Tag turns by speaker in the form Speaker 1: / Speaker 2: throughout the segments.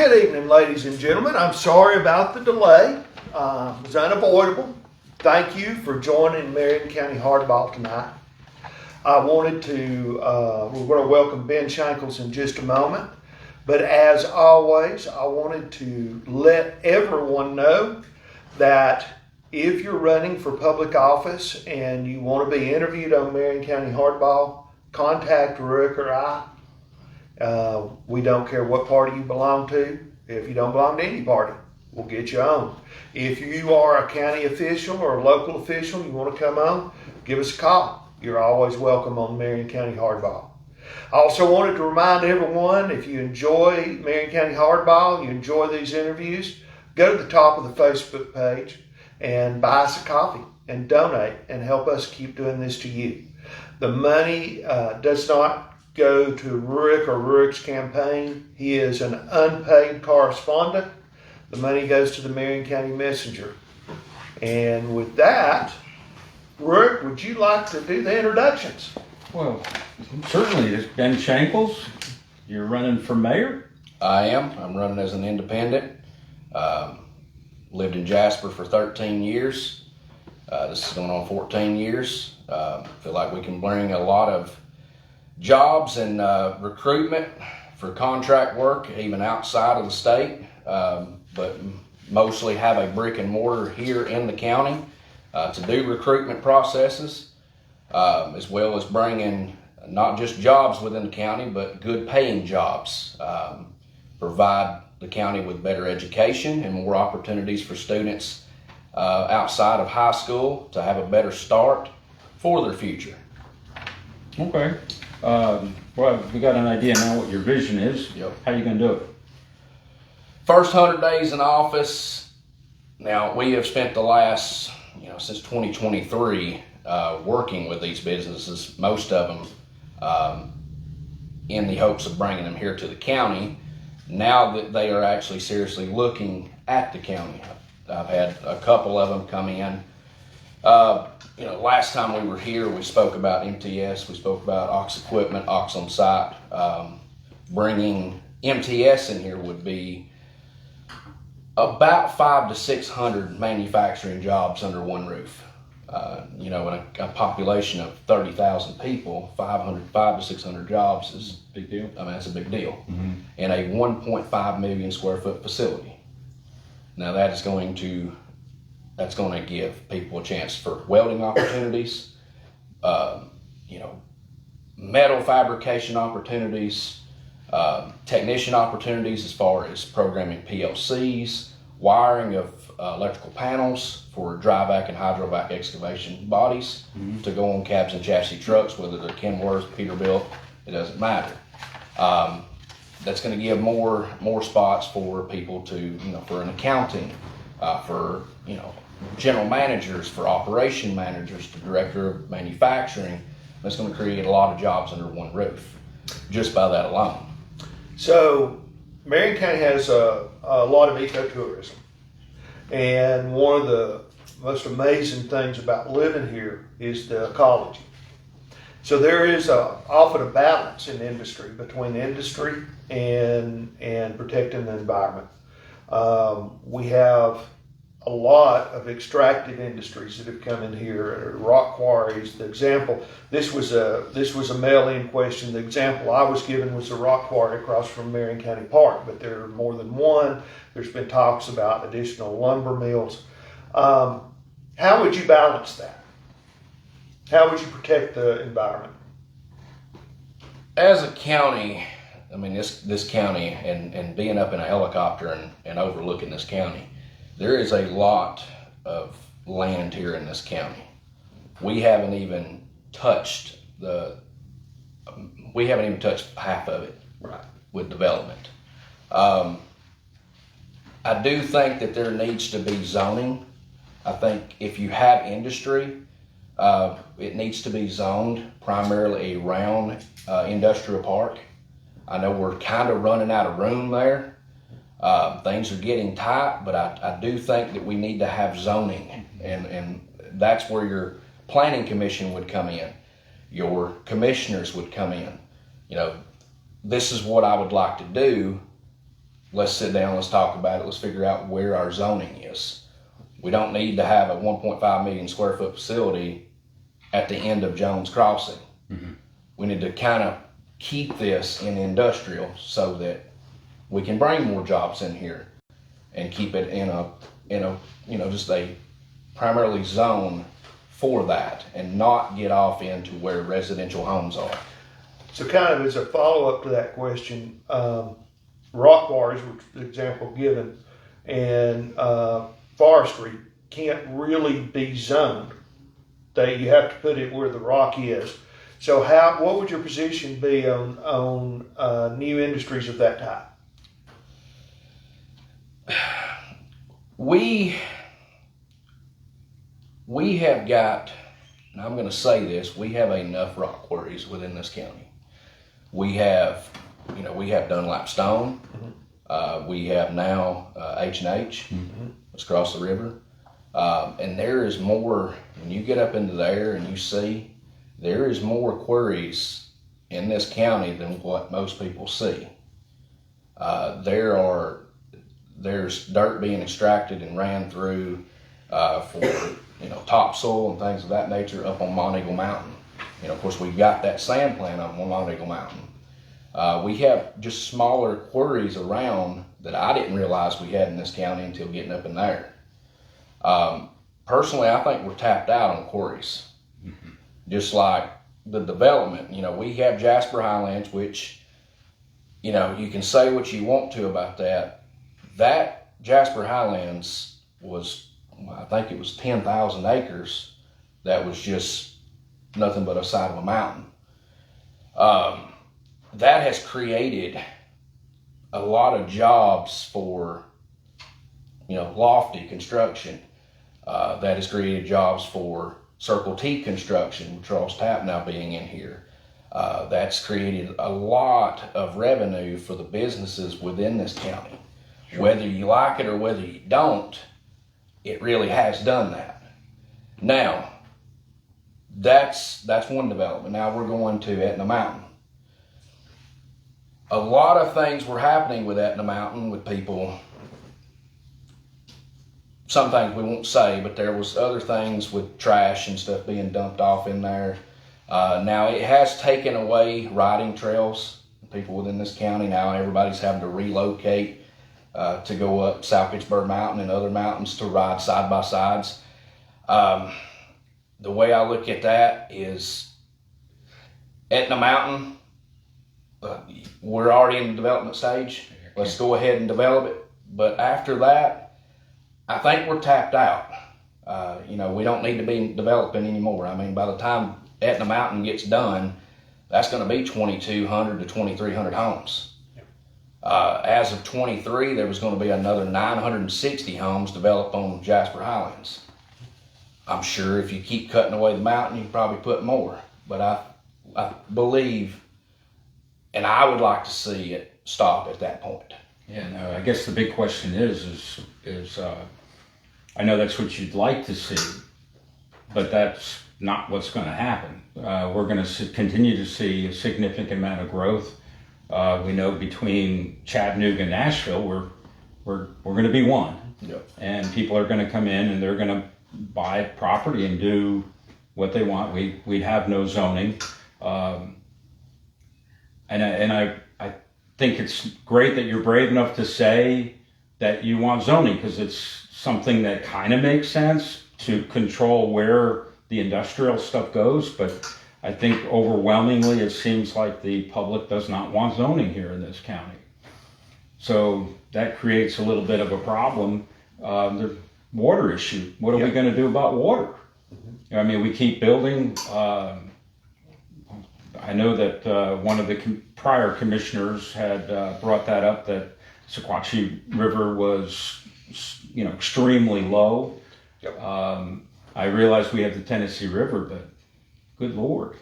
Speaker 1: Good evening, ladies and gentlemen. I'm sorry about the delay. It was unavoidable. Thank you for joining Marion County Hardball tonight. I wanted to, we're going to welcome Ben Shankles in just a moment. But as always, I wanted to let everyone know that if you're running for public office and you want to be interviewed on Marion County Hardball, contact Rick or I. We don't care what party you belong to. If you don't belong to any party, we'll get you on. If you are a county official or a local official and you want to come on, give us a call. You're always welcome on Marion County Hardball. I also wanted to remind everyone, if you enjoy Marion County Hardball, you enjoy these interviews, go to the top of the Facebook page and buy us a coffee and donate and help us keep doing this to you. The money does not go to Rick or Rick's campaign. He is an unpaid correspondent. The money goes to the Marion County Messenger. And with that, Rick, would you like to do the introductions?
Speaker 2: Well, certainly. It's Ben Shankles. You're running for mayor?
Speaker 3: I am. I'm running as an independent. Lived in Jasper for 13 years. This is going on 14 years. Feel like we can bring a lot of jobs and recruitment for contract work, even outside of the state, but mostly have a brick and mortar here in the county to do recruitment processes, as well as bringing not just jobs within the county, but good paying jobs. Provide the county with better education and more opportunities for students outside of high school to have a better start for their future.
Speaker 2: Okay. Well, we got an idea now what your vision is.
Speaker 3: Yep.
Speaker 2: How are you going to do it?
Speaker 3: First 100 days in office. Now, we have spent the last, since 2023, working with these businesses, most of them in the hopes of bringing them here to the county. Now that they are actually seriously looking at the county, I've had a couple of them come in. Last time we were here, we spoke about MTS, we spoke about Ox Equipment, Ox on Site. Bringing MTS in here would be about 500 to 600 manufacturing jobs under one roof. In a population of 30,000 people, 500 to 600 jobs is
Speaker 2: a big deal.
Speaker 3: That's a big deal.
Speaker 2: Mm-hmm.
Speaker 3: In a 1.5 million square foot facility. Now that's going to give people a chance for welding opportunities, metal fabrication opportunities, technician opportunities as far as programming PLCs, wiring of electrical panels for dry vac and hydrovac excavation bodies to go on cabs and chassis trucks, whether they're Kenworth, Peterbilt, it doesn't matter. That's going to give more spots for people to, for an accounting, for, general managers, for operation managers, to director of manufacturing. That's going to create a lot of jobs under one roof, just by that alone.
Speaker 1: So, Marion County has a lot of ecotourism. And one of the most amazing things about living here is the ecology. So there is often a balance in industry between industry and protecting the environment. We have a lot of extractive industries that have come in here, rock quarries. The example, this was a mail-in question. The example I was given was a rock quarry across from Marion County Park, but there are more than one. There's been talks about additional lumber mills. How would you balance that? How would you protect the environment?
Speaker 3: As a county, this county, and being up in a helicopter and overlooking this county, there is a lot of land here in this county. We haven't even touched half of it,
Speaker 1: right,
Speaker 3: with development. I do think that there needs to be zoning. I think if you have industry, it needs to be zoned primarily around industrial park. I know we're kind of running out of room there. Things are getting tight, but I do think that we need to have zoning, and that's where your planning commission would come in. Your commissioners would come in. This is what I would like to do. let's sit down, let's talk about it, let's figure out where our zoning is. We don't need to have a 1.5 million square foot facility at the end of Jones Crossing.
Speaker 2: Mm-hmm.
Speaker 3: We need to kind of keep this in industrial so that we can bring more jobs in here and keep it in a just a primarily zone for that, and not get off into where residential homes are.
Speaker 1: So kind of as a follow-up to that question, rock quarries, which is the example given, and forestry can't really be zoned. You have to put it where the rock is. So what would your position be on new industries of that type?
Speaker 3: We have got, and I'm going to say this, we have enough rock quarries within this county. We have Dunlap Stone. Mm-hmm. We have now H&H. Mm-hmm. Let's cross the river. And there is more, when you get up into there and you see, there is more quarries in this county than what most people see. There's dirt being extracted and ran through for topsoil and things of that nature up on Mount Eagle Mountain. Of course, we've got that sand plant up on Mount Eagle Mountain. We have just smaller quarries around that I didn't realize we had in this county until getting up in there. Personally, I think we're tapped out on quarries. Mm-hmm. Just like the development, we have Jasper Highlands, which, you can say what you want to about that. That Jasper Highlands was, I think it was 10,000 acres that was just nothing but a side of a mountain. That has created a lot of jobs for, lofty construction. That has created jobs for Circle T construction, with Charles Tapp now being in here. That's created a lot of revenue for the businesses within this county. Sure. Whether you like it or whether you don't, it really has done that. Now, that's one development. Now we're going to Etna Mountain. A lot of things were happening with Etna Mountain with people. Some things we won't say, but there was other things with trash and stuff being dumped off in there. Now it has taken away riding trails. People within this county now, everybody's having to relocate to go up South Pittsburgh Mountain and other mountains to ride side by sides. The way I look at that is Etna Mountain, we're already in the development stage. Let's go ahead and develop it. But after that, I think we're tapped out. We don't need to be developing anymore. I mean, by the time Etna Mountain gets done, that's going to be 2,200 to 2,300 homes. As of 23, there was going to be another 960 homes developed on Jasper Highlands. I'm sure if you keep cutting away the mountain, you can probably put more. But I believe, and I would like to see it stop at that point.
Speaker 2: Yeah, no, I guess the big question is I know that's what you'd like to see, but that's not what's going to happen. We're going to continue to see a significant amount of growth. We know between Chattanooga and Nashville, we're going to be one.
Speaker 3: Yep. And
Speaker 2: people are going to come in and they're going to buy property and do what they want. We have no zoning. And I think it's great that you're brave enough to say that you want zoning, because it's something that kind of makes sense to control where the industrial stuff goes. But I think overwhelmingly it seems like the public does not want zoning here in this county. So that creates a little bit of a problem. The water issue. What are we going to do about water? Mm-hmm. I mean, we keep building. I know that one of the prior commissioners had brought that up, that Sequatchie River was, extremely low.
Speaker 1: Yep.
Speaker 2: I realize we have the Tennessee River, but good Lord.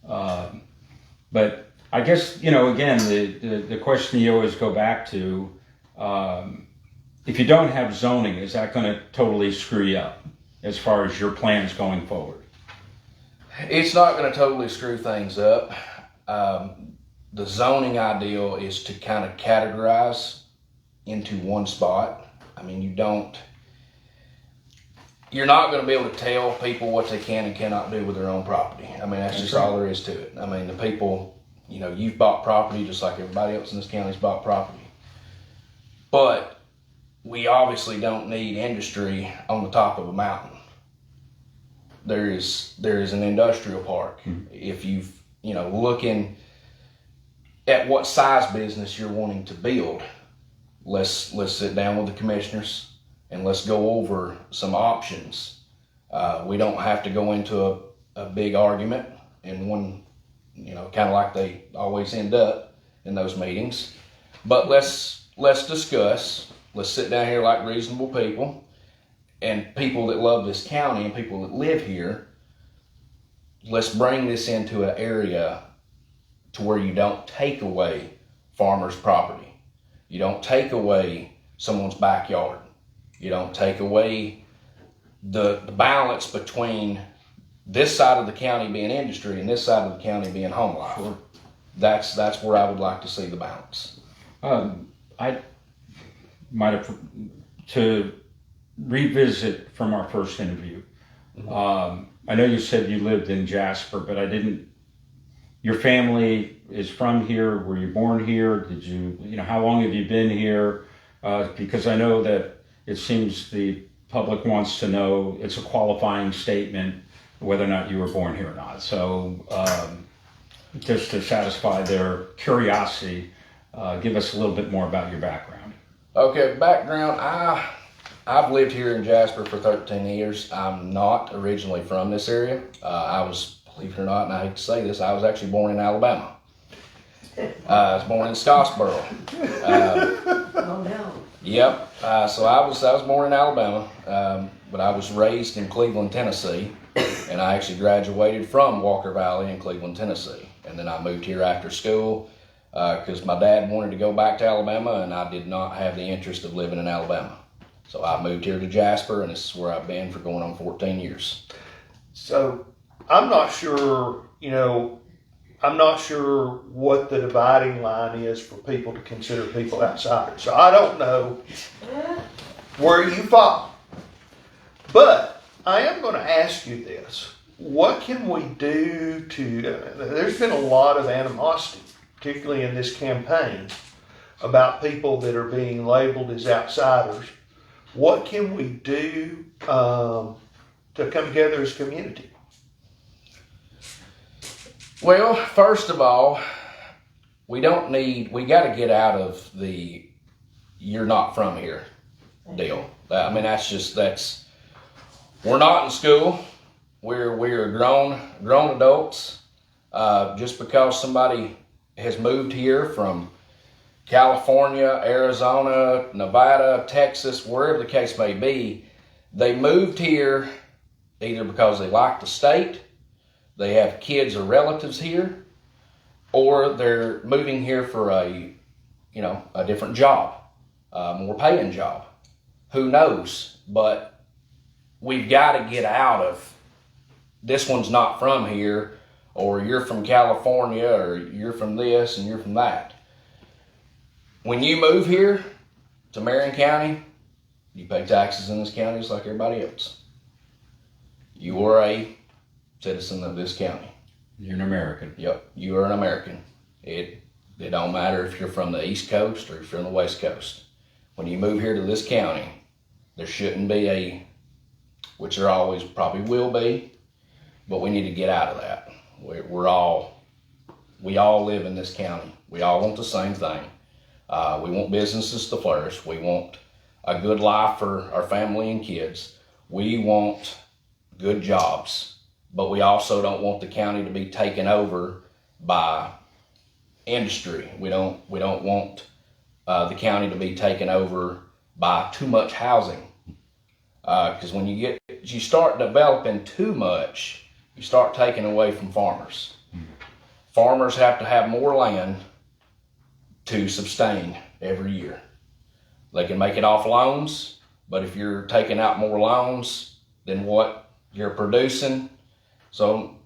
Speaker 2: But I guess, again, the question you always go back to, if you don't have zoning, is that going to totally screw you up as far as your plans going forward?
Speaker 3: It's not going to totally screw things up. The zoning ideal is to kind of categorize into one spot. I mean, you're not going to be able to tell people what they can and cannot do with their own property. I mean, that's just all there is to it. I mean, the people, you've bought property just like everybody else in this county's bought property. But we obviously don't need industry on the top of a mountain. There is an industrial park. If you've, looking at what size business you're wanting to build, let's sit down with the commissioners and let's go over some options. We don't have to go into a big argument and one, kind of like they always end up in those meetings. But let's discuss. Let's sit down here like reasonable people and people that love this county and people that live here. Let's bring this into an area to where you don't take away farmers' property. You don't take away someone's backyard. You don't take away the balance between this side of the county being industry and this side of the county being home life. Sure. That's where I would like to see the balance.
Speaker 2: I might have to revisit from our first interview. I know you said you lived in Jasper, but I didn't. Your family is from here. Were you born here? Did you, how long have you been here? Because I know that it seems the public wants to know, it's a qualifying statement, whether or not you were born here or not. So just to satisfy their curiosity, give us a little bit more about your background.
Speaker 3: Okay, background. I've lived here in Jasper for 13 years. I'm not originally from this area. I was, believe it or not, and I hate to say this, I was actually born in Alabama. I was born in Scottsboro.
Speaker 4: Oh no.
Speaker 3: Yep. So I was borborn in Alabama, but I was raised in Cleveland, Tennessee, and I actually graduated from Walker Valley in Cleveland, Tennessee. And then I moved here after school because my dad wanted to go back to Alabama, and I did not have the interest of living in Alabama. So I moved here to Jasper, and this is where I've been for going on 14 years.
Speaker 1: So I'm not sure, I'm not sure what the dividing line is for people to consider people outsiders. So I don't know where you fall. But I am going to ask you this. What can we do there's been a lot of animosity, particularly in this campaign, about people that are being labeled as outsiders. What can we do to come together as a community?
Speaker 3: Well, first of all, we got to get out of the you're not from here deal. I mean, we're not in school. We're grown adults. Just because somebody has moved here from California, Arizona, Nevada, Texas, wherever the case may be, they moved here either because they like the state, they have kids or relatives here, or they're moving here for a different job, more paying job. Who knows? But we've got to get out of this one's not from here, or you're from California, or you're from this and you're from that. When you move here to Marion County, you pay taxes in this county just like everybody else. You are a citizen of this county.
Speaker 2: You're an American.
Speaker 3: Yep, you are an American. It don't matter if you're from the East Coast or if you're from the West Coast. When you move here to this county, there shouldn't be which there always probably will be, but we need to get out of that. We all live in this county. We all want the same thing. We want businesses to flourish. We want a good life for our family and kids. We want good jobs, but we also don't want the county to be taken over by industry. We don't want the county to be taken over by too much housing. Because when you start developing too much, you start taking away from farmers. Farmers have to have more land to sustain every year. They can make it off loans, but if you're taking out more loans than what you're producing, so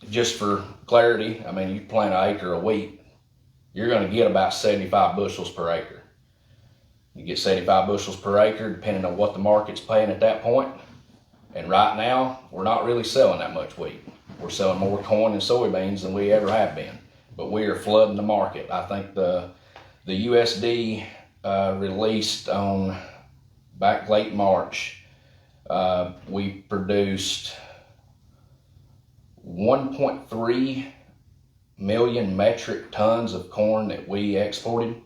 Speaker 3: just for clarity, I mean, you plant an acre of wheat, you're going to get about 75 bushels per acre. You get 75 bushels per acre, depending on what the market's paying at that point. And right now, we're not really selling that much wheat. We're selling more corn and soybeans than we ever have been. But we are flooding the market. I think the USD released on back late March, we produced 1.3 million metric tons of corn that we exported.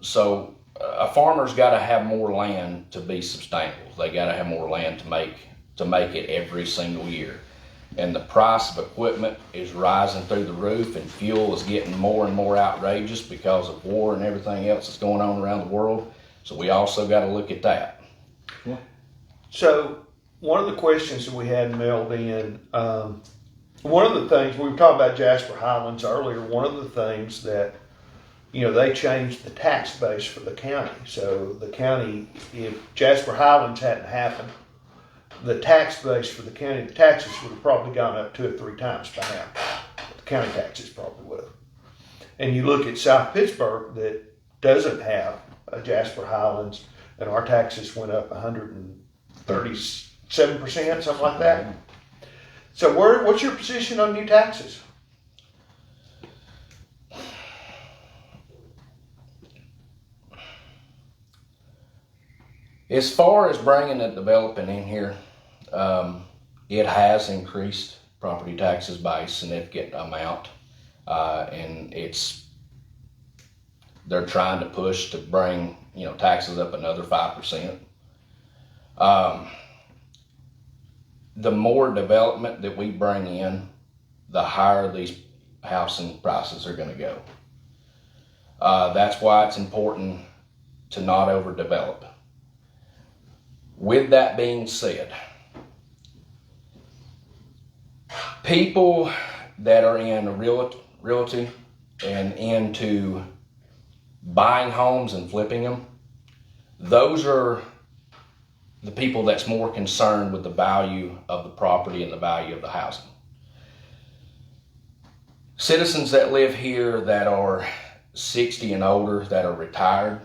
Speaker 3: So a farmer's got to have more land to be sustainable. They got to have more land to make it every single year. And the price of equipment is rising through the roof, and fuel is getting more and more outrageous because of war and everything else that's going on around the world. So we also got to look at that.
Speaker 1: Yeah. So one of the questions that we had mailed in, one of the things, we were talking about Jasper Highlands earlier, one of the things that, they changed the tax base for the county. So the county, if Jasper Highlands hadn't happened, the tax base for the county, the taxes would have probably gone up 2 or 3 times by now. The county taxes probably would have. And you look at South Pittsburgh that doesn't have a Jasper Highlands, and our taxes went up 137%, something like that. So what's your position on new taxes?
Speaker 3: As far as bringing the development in here, it has increased property taxes by a significant amount, and they're trying to push to bring taxes up another 5%. The more development that we bring in, the higher these housing prices are going to go. That's why it's important to not overdevelop. With that being said, people that are in realty and into buying homes and flipping them, those are the people that's more concerned with the value of the property and the value of the housing. Citizens that live here that are 60 and older, that are retired,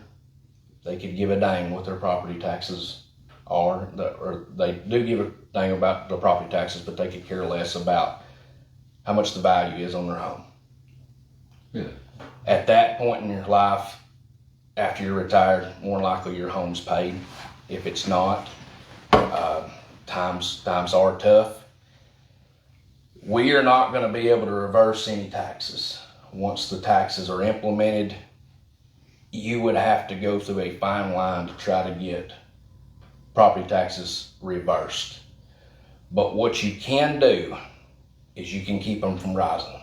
Speaker 3: they could give a dang what their property taxes are, or they do give a dang about the property taxes, but they could care less about how much the value is on their home.
Speaker 2: Yeah.
Speaker 3: At that point in your life, after you're retired, more than likely your home's paid. If it's not, times are tough. We are not going to be able to reverse any taxes. Once the taxes are implemented, you would have to go through a fine line to try to get property taxes reversed. But what you can do is you can keep them from rising.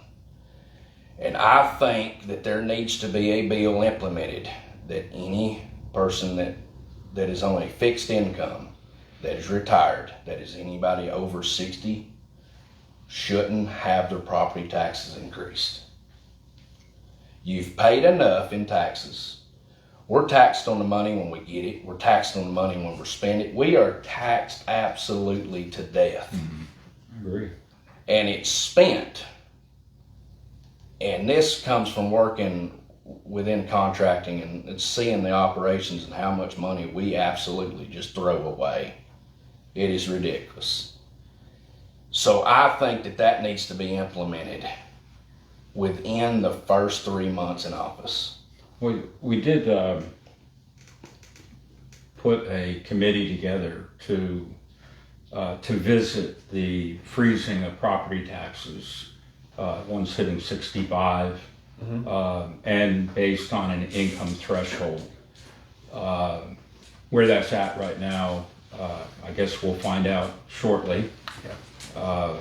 Speaker 3: And I think that there needs to be a bill implemented that any person that is on a fixed income, that is retired, that is anybody over 60, shouldn't have their property taxes increased. You've paid enough in taxes. We're taxed on the money when we get it. We're taxed on the money when we spend it. We are taxed absolutely to death.
Speaker 2: Mm-hmm. I agree.
Speaker 3: And it's spent. And this comes from working within contracting and seeing the operations and how much money we absolutely just throw away. It is ridiculous. So I think that needs to be implemented within the first 3 months in office.
Speaker 2: We did put a committee together to visit the freezing of property taxes. One's hitting 65, and based on an income threshold. Where that's at right now, I guess we'll find out shortly. Yeah.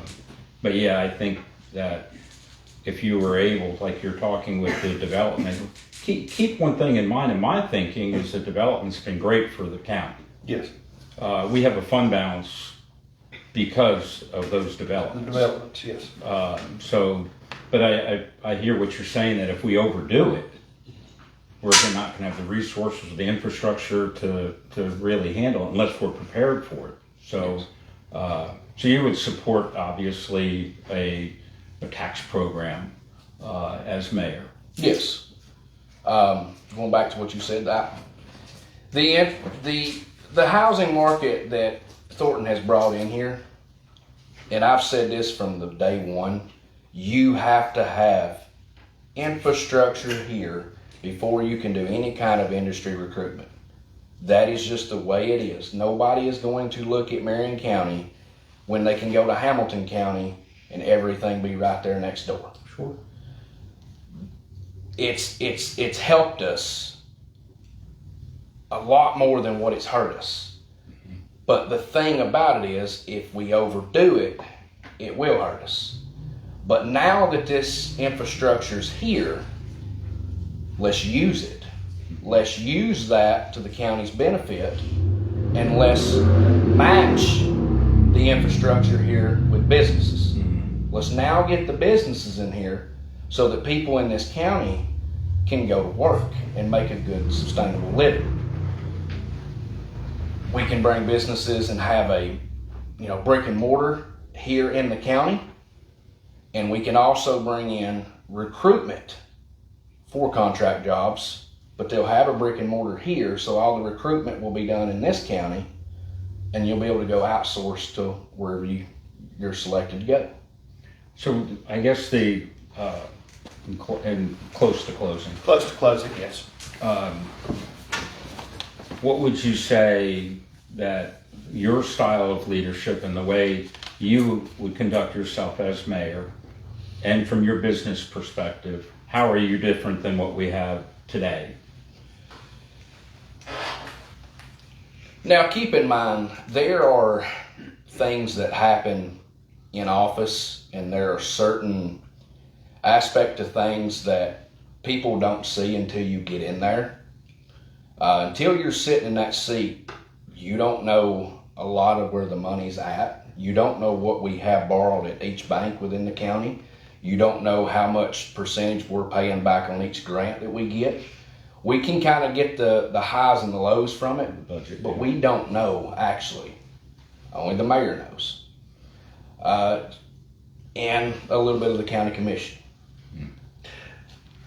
Speaker 2: But yeah, I think that if you were able, like you're talking with the development, keep one thing in mind. In my thinking, is that development's been great for the county.
Speaker 1: Yes.
Speaker 2: We have a fund balance because of those developments.
Speaker 1: The developments, yes.
Speaker 2: But I hear what you're saying, that if we overdo it, we're not going to have the resources or the infrastructure to really handle it unless we're prepared for it. So, so you would support, obviously, a tax program as mayor?
Speaker 3: Yes. Going back to what you said, the housing market that Thornton has brought in here, and I've said this from the day one, you have to have infrastructure here before you can do any kind of industry recruitment. That is just the way it is. Nobody is going to look at Marion County when they can go to Hamilton County and everything be right there next door.
Speaker 2: Sure.
Speaker 3: It's helped us a lot more than what it's hurt us. But the thing about it is, if we overdo it, it will hurt us. But now that this infrastructure's here, let's use it. Let's use that to the county's benefit, and let's match the infrastructure here with businesses. Let's now get the businesses in here so that people in this county can go to work and make a good, sustainable living. We can bring businesses and have a, brick and mortar here in the county, and we can also bring in recruitment for contract jobs, but they'll have a brick and mortar here, so all the recruitment will be done in this county, and you'll be able to go outsource to wherever you're selected to go.
Speaker 2: So I guess and close to closing.
Speaker 1: Close to closing, yes.
Speaker 2: What would you say that your style of leadership and the way you would conduct yourself as mayor, and from your business perspective, how are you different than what we have today?
Speaker 3: Now, keep in mind, there are things that happen in office, and there are certain aspects of things that people don't see until you get in there. Until you're sitting in that seat, you don't know a lot of where the money's at. You don't know what we have borrowed at each bank within the county. You don't know how much percentage we're paying back on each grant that we get. We can kind of get the highs and the lows from it, but we don't know actually. Only the mayor knows. And a little bit of the county commission.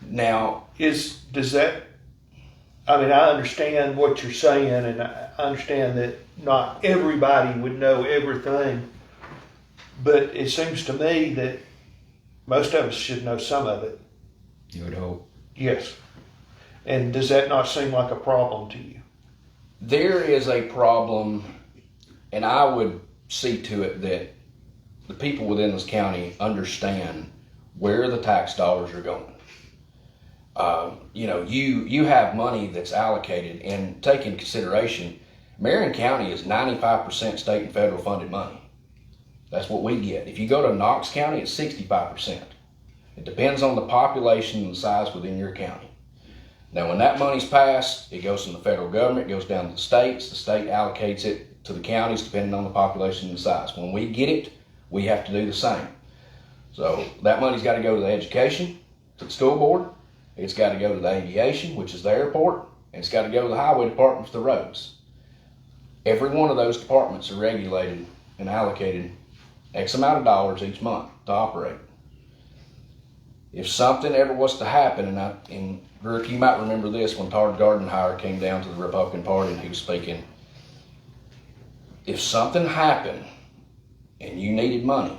Speaker 3: Now,
Speaker 1: I understand what you're saying, and I understand that not everybody would know everything, but it seems to me that most of us should know some of it.
Speaker 2: You would hope.
Speaker 1: Yes. And does that not seem like a problem to you?
Speaker 3: There is a problem, and I would see to it that the people within this county understand where the tax dollars are going. You have money that's allocated, and take into consideration, Marion County is 95% state and federal funded money. That's what we get. If you go to Knox County, it's 65%. It depends on the population and the size within your county. Now, when that money's passed, it goes from the federal government, it goes down to the states. The state allocates it to the counties depending on the population and the size. When we get it, we have to do the same. So that money's got to go to the education, to the school board. It's got to go to the aviation, which is the airport, and it's got to go to the highway department for the roads. Every one of those departments are regulated and allocated X amount of dollars each month to operate. If something ever was to happen, and Brooke, you might remember this when Todd Gardenhire came down to the Republican Party and he was speaking. If something happened and you needed money,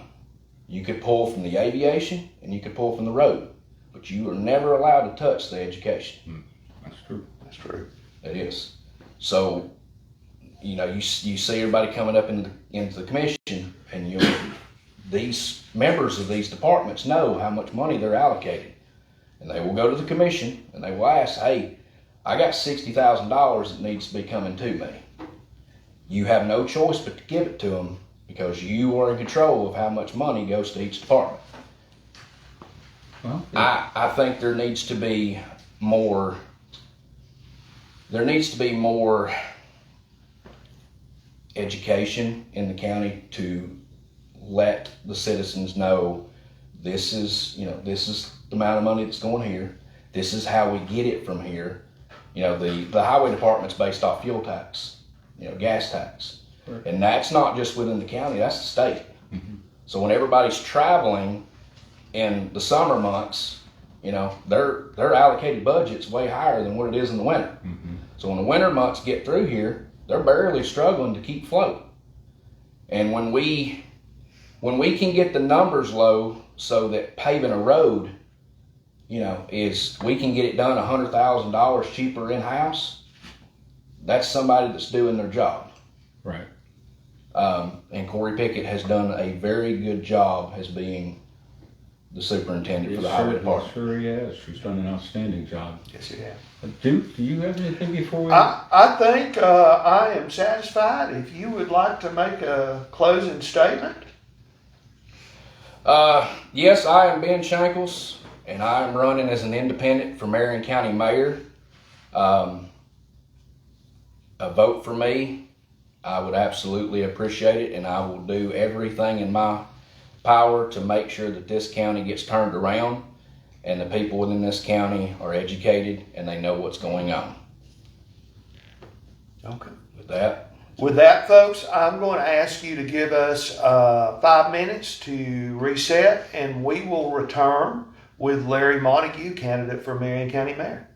Speaker 3: you could pull from the aviation and you could pull from the road, but you were never allowed to touch the education.
Speaker 2: That's true.
Speaker 1: That's true.
Speaker 3: It is. So, you see everybody coming up into the commission, and these members of these departments know how much money they're allocated. And they will go to the commission and they will ask, hey, I got $60,000 that needs to be coming to me. You have no choice but to give it to them because you are in control of how much money goes to each department.
Speaker 2: Well, yeah.
Speaker 3: I think there needs to be more education in the county to let the citizens know this is the amount of money that's going here. This is how we get it from here. The highway department's based off fuel tax, gas tax.
Speaker 2: Right.
Speaker 3: And that's not just within the county, that's the state.
Speaker 2: Mm-hmm.
Speaker 3: So when everybody's traveling in the summer months, You know, their allocated budget's way higher than what it is in the winter. So when the winter months get through here, they're barely struggling to keep float. And when we can get the numbers low so that paving a road, you know, is we can get it done $100,000 cheaper in-house, that's somebody that's doing their job.
Speaker 2: Right.
Speaker 3: And Corey Pickett has done a very good job as being the superintendent for the highway department.
Speaker 2: Sure, he has. She's done an outstanding job.
Speaker 1: Yes, you have.
Speaker 2: Duke, do you have anything before we?
Speaker 1: I think I am satisfied. If you would like to make a closing statement.
Speaker 3: Yes, I am Ben Shankles, and I am running as an independent for Marion County Mayor. A vote for me, I would absolutely appreciate it, and I will do everything in my power to make sure that this county gets turned around and the people within this county are educated and they know what's going on.
Speaker 1: Okay.
Speaker 3: With that,
Speaker 1: Folks, I'm going to ask you to give us 5 minutes to reset, and we will return with Larry Montague, candidate for Marion County Mayor.